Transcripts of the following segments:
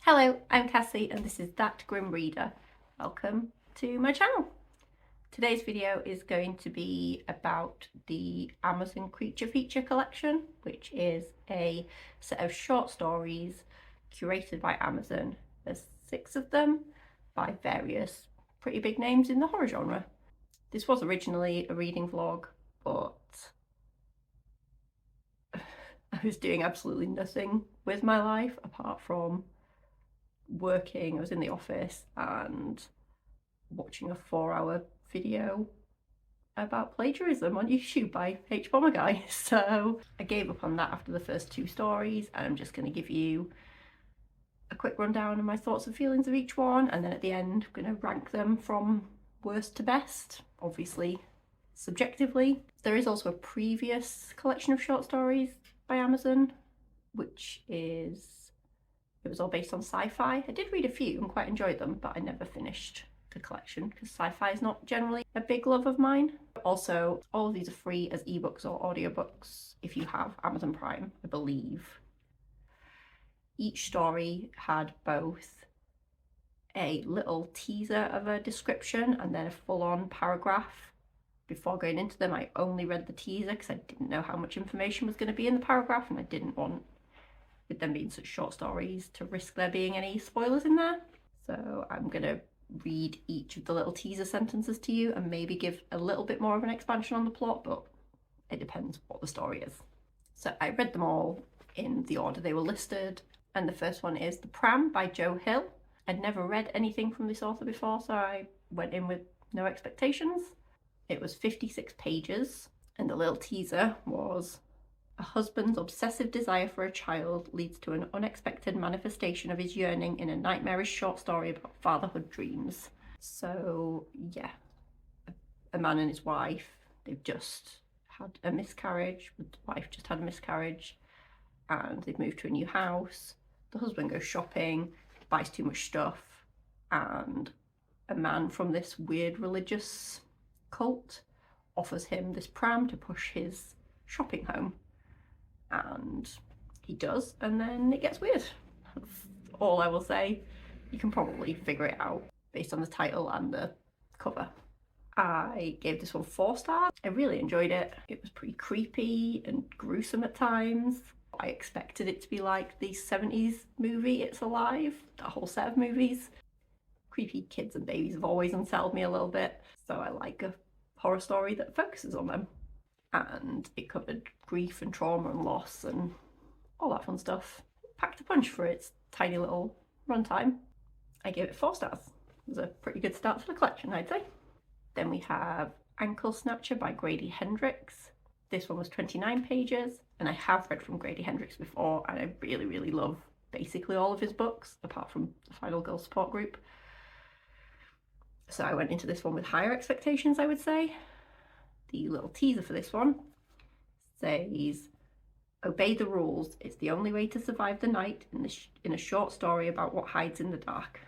Hello, I'm Cassie and this is That Grim Reader. Welcome to my channel. Today's video is going to be about the Amazon Creature Feature collection, which is a set of short stories curated by Amazon. There's 6 of them by various pretty big names in the horror genre. This was originally a reading vlog, but I was doing absolutely nothing with my life apart from working. I was in the office and watching a 4-hour video about plagiarism on YouTube by H Bomber Guy. So I gave up on that after the first 2 stories, and I'm just going to give you a quick rundown of my thoughts and feelings of each one, and then at the end I'm going to rank them from worst to best, obviously subjectively. There is also a previous collection of short stories by Amazon, which it was all based on sci-fi. I did read a few and quite enjoyed them, but I never finished the collection because sci-fi is not generally a big love of mine. Also, all of these are free as ebooks or audiobooks if you have Amazon Prime, I believe. Each story had both a little teaser of a description and then a full-on paragraph. Before going into them, I only read the teaser because I didn't know how much information was going to be in the paragraph, and I didn't want, with them being such short stories, to risk there being any spoilers in there. So I'm going to read each of the little teaser sentences to you and maybe give a little bit more of an expansion on the plot, but it depends what the story is. So I read them all in the order they were listed, and the first one is The Pram by Joe Hill. I'd never read anything from this author before, so I went in with no expectations. It was 56 pages, and the little teaser was: a husband's obsessive desire for a child leads to an unexpected manifestation of his yearning in a nightmarish short story about fatherhood dreams. So yeah, a man and his wife, they've just had a miscarriage. The wife just had a miscarriage and they've moved to a new house. The husband goes shopping, buys too much stuff, and a man from this weird religious cult offers him this pram to push his shopping home. And he does, and then it gets weird. That's all I will say. You can probably figure it out based on the title and the cover. I gave this one 4 stars. I really enjoyed it. It was pretty creepy and gruesome at times. I expected it to be like the 70s movie It's Alive, that whole set of movies. Creepy kids and babies have always unsettled me a little bit, so I like a horror story that focuses on them. And it covered grief and trauma and loss and all that fun stuff. It packed a punch for its tiny little runtime. I gave it 4 stars. It was a pretty good start to the collection, I'd say. Then we have Snatcher by Grady Hendrix. This one was 29 pages, and I have read from Grady Hendrix before, and I really love basically all of his books, apart from the Final Girl Support Group. So I went into this one with higher expectations, I would say. The little teaser for this one says, obey the rules, it's the only way to survive the night in a short story about what hides in the dark,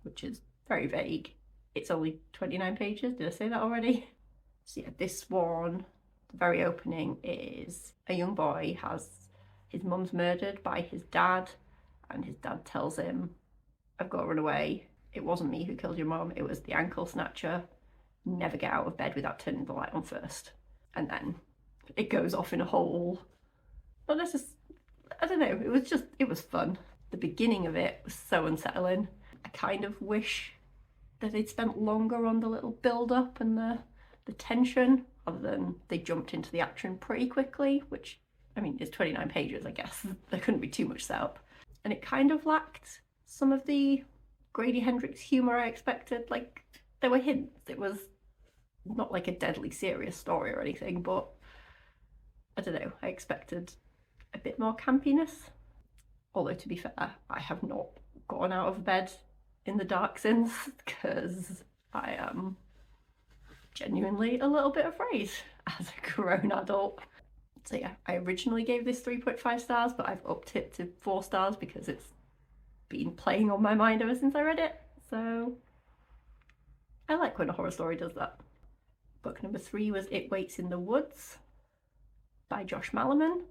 which is very vague. It's only 29 pages, did I say that already? So yeah, this one, the very opening is a young boy has his mum's murdered by his dad, and his dad tells him, I've got to run away. It wasn't me who killed your mum, it was the ankle snatcher. Never get out of bed without turning the light on first. And then it goes off in a whole, well, this is, I don't know, it was fun. The beginning of it was so unsettling. I kind of wish that they'd spent longer on the little build up and the tension, other than they jumped into the action pretty quickly, which, I mean, it's 29 pages, I guess. There couldn't be too much setup. And it kind of lacked some of the Grady Hendrix humour I expected. Like, there were hints. It was not like a deadly serious story or anything, but I don't know, I expected a bit more campiness. Although, to be fair, I have not gotten out of bed in the dark since, because I am genuinely a little bit afraid as a grown adult. So yeah, I originally gave this 3.5 stars, but I've upped it to 4 stars because it's been playing on my mind ever since I read it. So I like when a horror story does that. Book number 3 was It Waits in the Woods by Malerman.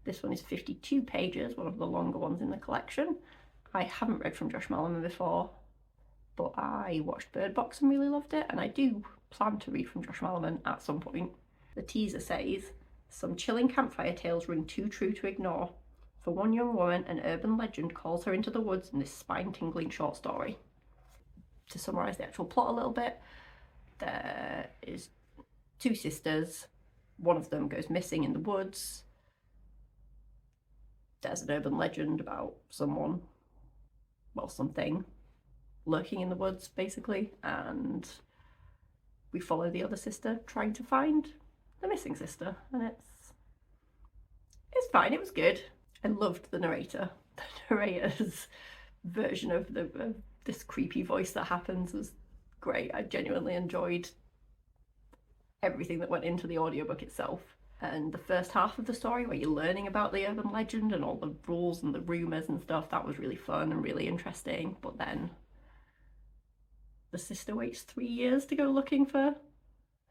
This one is 52 pages, one of the longer ones in the collection, I haven't read from Josh Malerman before, but I watched Bird Box and really loved it, and I do plan to read from Josh Malerman at some point. The teaser says, some chilling campfire tales ring too true to ignore. For one young woman, an urban legend calls her into the woods in this spine-tingling short story. To summarise the actual plot a little bit, there is two sisters. One of them goes missing in the woods. There's an urban legend about someone, well, something, lurking in the woods, basically, and we follow the other sister trying to find the missing sister, and it's fine. It was good. I loved the narrator. The narrator's version of this creepy voice that happens was great. I genuinely enjoyed everything that went into the audiobook itself. And the first half of the story, where you're learning about the urban legend and all the rules and the rumours and stuff, that was really fun and really interesting. But then the sister waits 3 years to go looking for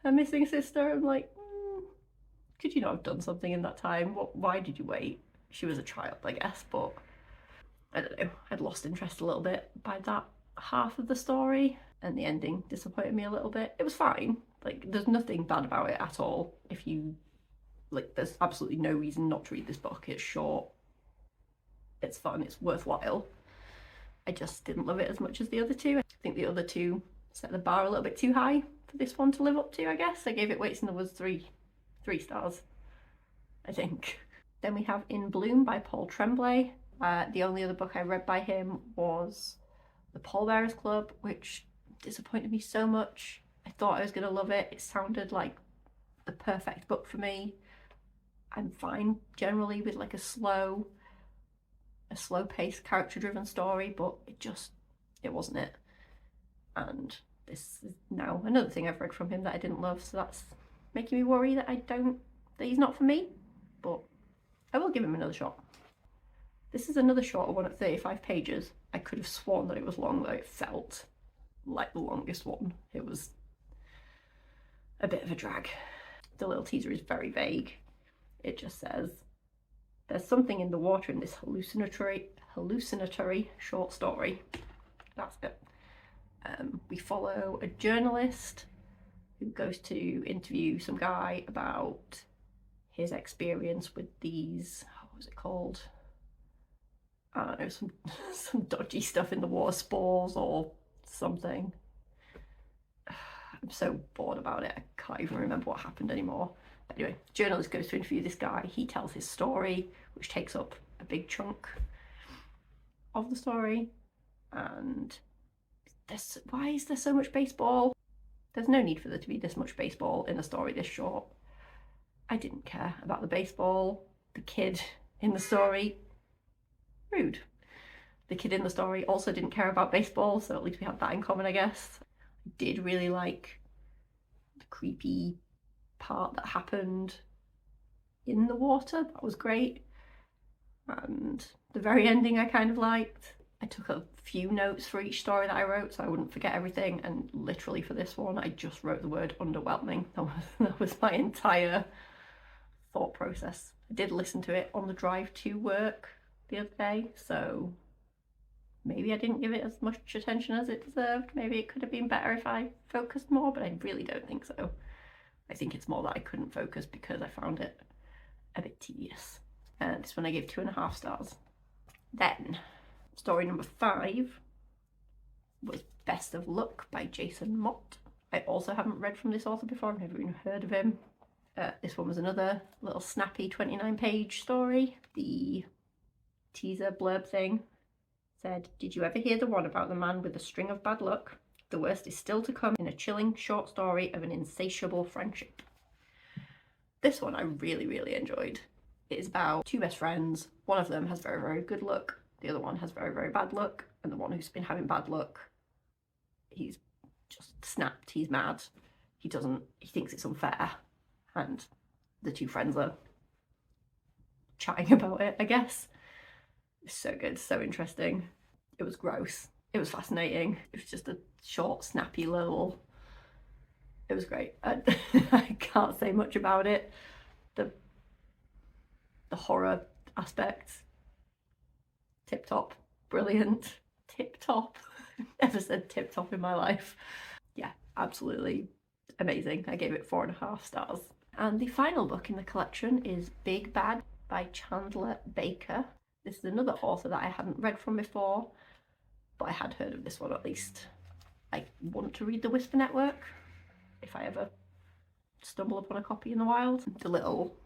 her missing sister. I'm like, could you not have done something in that time? Why did you wait? She was a child, I guess, but I don't know. I'd lost interest a little bit by that half of the story, and the ending disappointed me a little bit. It was fine. Like, there's nothing bad about it at all. If you, like, there's absolutely no reason not to read this book. It's short, it's fun, it's worthwhile. I just didn't love it as much as the other two. I think the other two set the bar a little bit too high for this one to live up to, I guess. I gave it Waits in the Woods 3 stars, I think. Then we have In Bloom by Paul Tremblay. The only other book I read by him was The Pallbearers Club, which disappointed me so much. I thought I was going to love it. It sounded like the perfect book for me. I'm fine generally with like a slow paced, character driven story, but it wasn't it. And this is now another thing I've read from him that I didn't love, so that's making me worry that he's not for me, but I will give him another shot. This is another shorter one at 35 pages. I could have sworn that it was long, though it felt like the longest one. It was a bit of a drag. The little teaser is very vague. It just says, there's something in the water in this hallucinatory short story. That's it. We follow a journalist who goes to interview some guy about his experience with these, what was it called? I don't know, some dodgy stuff in the water, spores or something. I'm so bored about it, I can't even remember what happened anymore. But anyway, journalist goes to interview this guy. He tells his story, which takes up a big chunk of the story. And why is there so much baseball? There's no need for there to be this much baseball in a story this short. I didn't care about the baseball. The kid in the story, rude. The kid in the story also didn't care about baseball, so at least we had that in common, I guess. I did really like the creepy part that happened in the water. That was great. And the very ending I kind of liked. I took a few notes for each story that I wrote so I wouldn't forget everything, and literally for this one I just wrote the word underwhelming. That was my entire thought process. I did listen to it on the drive to work the other day, so maybe I didn't give it as much attention as it deserved. Maybe it could have been better if I focused more, but I really don't think so. I think it's more that I couldn't focus because I found it a bit tedious. And this one I gave 2.5 stars. Then story number 5 was Best of Luck by Jason Mott. I also haven't read from this author before. I've never even heard of him. This one was another little snappy 29-page story. The teaser blurb thing said, "Did you ever hear the one about the man with a string of bad luck? The worst is still to come in a chilling short story of an insatiable friendship." This one I really, really enjoyed. It is about 2 best friends. One of them has very, very good luck. The other one has very, very bad luck. And the one who's been having bad luck, he's just snapped. He's mad. He thinks it's unfair. And the 2 friends are chatting about it, I guess. It's so good, so interesting. It was gross. It was fascinating. It was just a short, snappy little... It was great. I can't say much about it. The horror aspect, tip top. brilliant, tip-top. Never said tip-top in my life. Yeah, absolutely amazing. I gave it 4.5 stars. And the final book in the collection is Big Bad by Chandler Baker. This is another author that I hadn't read from before, but I had heard of this one at least. I want to read The Whisper Network if I ever stumble upon a copy in the wild. The little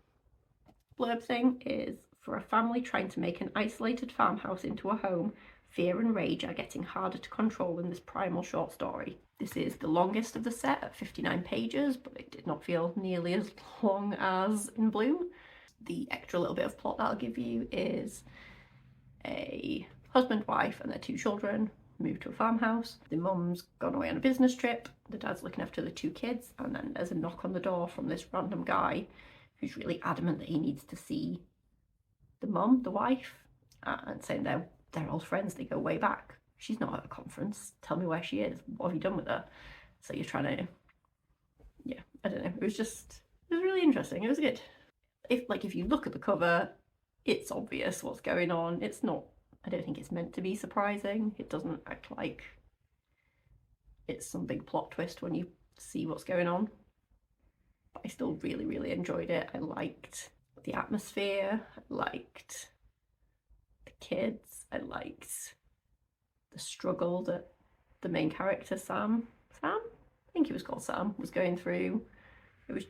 blurb thing is, for a family trying to make an isolated farmhouse into a home, fear and rage are getting harder to control in this primal short story. This is the longest of the set at 59 pages, but it did not feel nearly as long as in Bloom. The extra little bit of plot that I'll give you is a husband, wife and their 2 children move to a farmhouse. The mum's gone away on a business trip, the dad's looking after the 2 kids, and then there's a knock on the door from this random guy who's really adamant that he needs to see the mum, the wife, and saying they're old friends, they go way back. She's not at a conference, tell me where she is, what have you done with her? So you're trying to, yeah, I don't know, it was really interesting, it was good. If you look at the cover, it's obvious what's going on. It's not, I don't think it's meant to be surprising. It doesn't act like it's some big plot twist when you see what's going on. But I still really, really enjoyed it. I liked the atmosphere, I liked the kids, I liked the struggle that the main character, Sam, I think he was called Sam, was going through. It was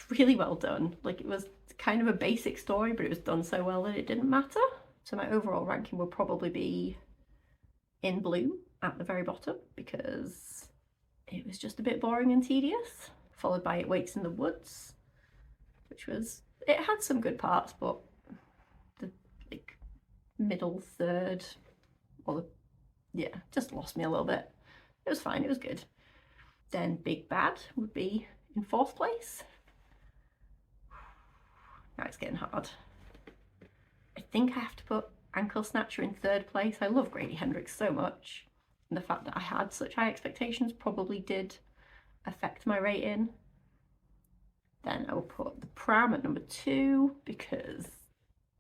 really well done. Like, it was kind of a basic story, but it was done so well that it didn't matter. So my overall ranking would probably be In Bloom at the very bottom, because it was just a bit boring and tedious, followed by It Waits in the Woods, which was, it had some good parts, but the middle third, just lost me a little bit. It was fine, it was good. Then Big Bad would be in 4th place. Now it's getting hard. I think I have to put Anklesnatcher in 3rd place. I love Grady Hendrix so much, and the fact that I had such high expectations probably did affect my rating. Then I will put the Pram at number 2 because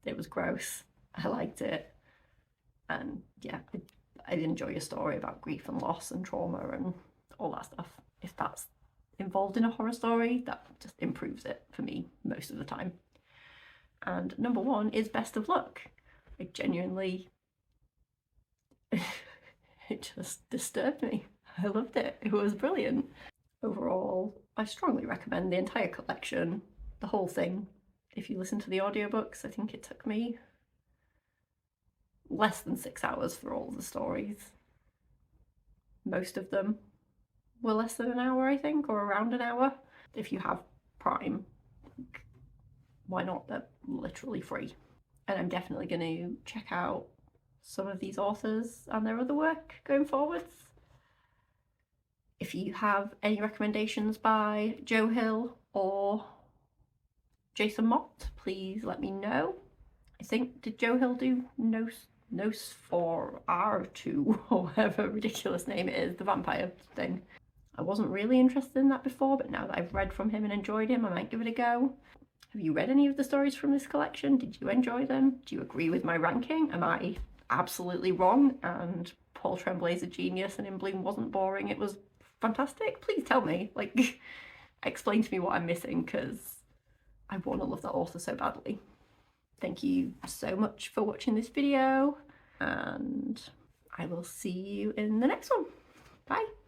it was gross. I liked it, and yeah, I enjoy a story about grief and loss and trauma and all that stuff. If that's involved in a horror story, that just improves it for me most of the time. And number 1 is Best of Luck. I genuinely, it just disturbed me. I loved it. It was brilliant. Overall, I strongly recommend the entire collection, the whole thing. If you listen to the audiobooks, I think it took me less than 6 hours for all of the stories. Most of them were less than an hour, I think, or around an hour. If you have Prime, why not? They're literally free. And I'm definitely going to check out some of these authors and their other work going forwards. If you have any recommendations by Joe Hill or Jason Mott, please let me know. I think, did Joe Hill do Nos for R2 or whatever ridiculous name it is, the vampire thing? I wasn't really interested in that before, but now that I've read from him and enjoyed him, I might give it a go. Have you read any of the stories from this collection? Did you enjoy them? Do you agree with my ranking? Am I absolutely wrong and Paul Tremblay's a genius and In Bloom wasn't boring, it was fantastic? Please tell me, like, explain to me what I'm missing, because I want to love that author so badly. Thank you so much for watching this video, and I will see you in the next one. Bye!